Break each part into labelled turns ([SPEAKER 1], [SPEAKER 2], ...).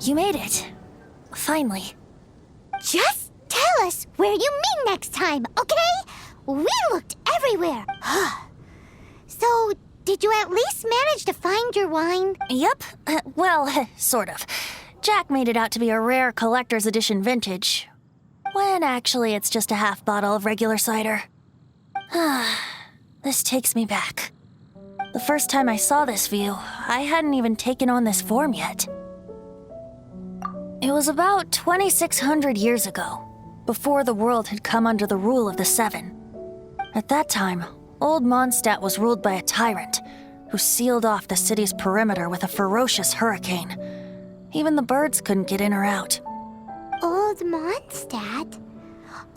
[SPEAKER 1] You made it. Finally.
[SPEAKER 2] Just tell us where you meet next time, okay? We looked everywhere. So, did you at least manage to find your wine?
[SPEAKER 1] Yep. Well, sort of. Jack made it out to be a rare collector's edition vintage, when actually it's just a half bottle of regular cider. This takes me back. The first time I saw this view, I hadn't even taken on this form yet. It was about 2,600 years ago, before the world had come under the rule of the Seven. At that time, Old Mondstat was ruled by a tyrant who sealed off the city's perimeter with a ferocious hurricane. Even the birds couldn't get in or out.
[SPEAKER 2] Old Mondstat?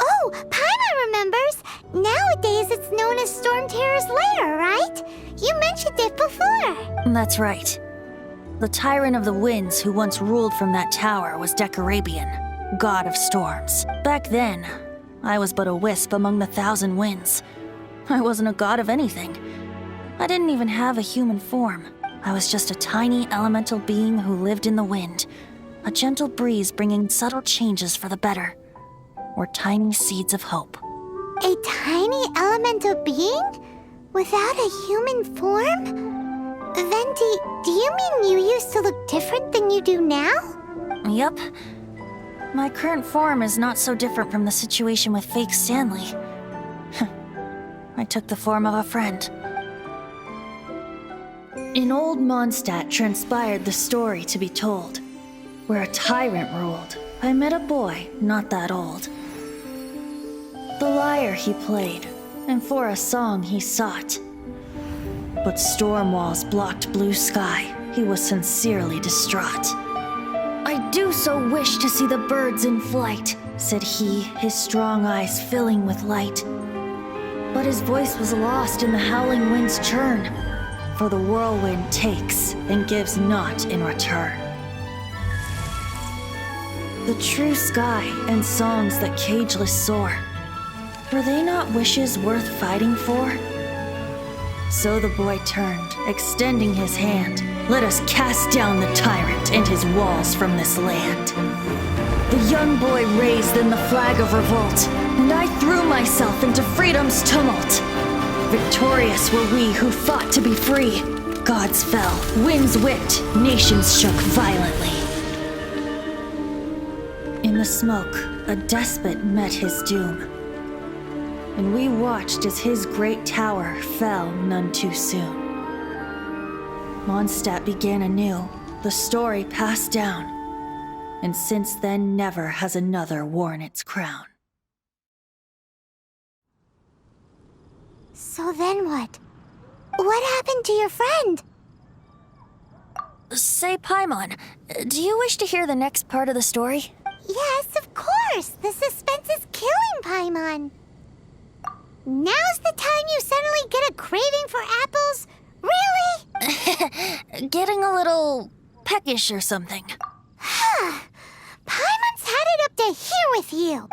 [SPEAKER 2] Oh, Paimon remembers! Nowadays it's known as Storm Terror's lair, right? You mentioned it before.
[SPEAKER 1] That's right. The tyrant of the winds who once ruled from that tower was J.A.G, god of storms. Back then, I was but a wisp among the thousand winds. I wasn't a god of anything. I didn't even have a human form. I was just a tiny elemental being who lived in the wind, a gentle breeze bringing subtle changes for the better, or tiny seeds of hope.
[SPEAKER 2] A tiny elemental being? Without a human form? Venti, do you mean you used to look different than you do now?
[SPEAKER 1] Yep. My current form is not so different from the situation with fake Stanley. I took the form of a friend. In Old Mondstat transpired the story to be told. Where a tyrant ruled, I met a boy not that old. The lyre he played, and for a song he sought. But storm walls blocked blue sky, he was sincerely distraught. "I do so wish to see the birds in flight," said he, his strong eyes filling with light. But his voice was lost in the howling wind's churn, for the whirlwind takes and gives not in return. The true sky and songs that cageless soar, were they not wishes worth fighting for? So the boy turned, extending his hand. "Let us cast down the tyrant and his walls from this land." The young boy raised then the flag of revolt, and I threw myself into freedom's tumult. Victorious were we who fought to be free. Gods fell, winds whipped, nations shook violently. In the smoke, a despot met his doom, and we watched as his great tower fell none too soon. Mondstat began anew, the story passed down, and since then never has another worn its crown.
[SPEAKER 2] So then what? What happened to your friend?
[SPEAKER 1] Say, Paimon, do you wish to hear the next part of the story?
[SPEAKER 2] Yes, of course. The suspense is killing, Paimon. Now's the time you suddenly get a craving for apples? Really?
[SPEAKER 1] Getting a little peckish or something.
[SPEAKER 2] Paimon's had it up to here with you.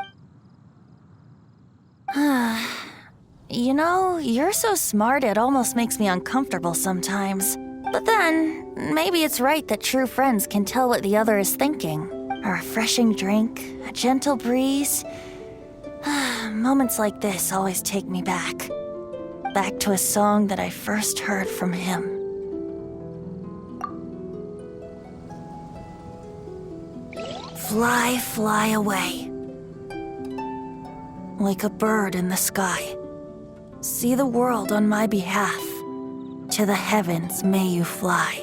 [SPEAKER 1] You know, you're so smart it almost makes me uncomfortable sometimes. But then, maybe it's right that true friends can tell what the other is thinking. A refreshing drink, a gentle breeze. Moments like this always take me back. Back to a song that I first heard from him. Fly, fly away. Like a bird in the sky. See the world on my behalf. To the heavens may you fly.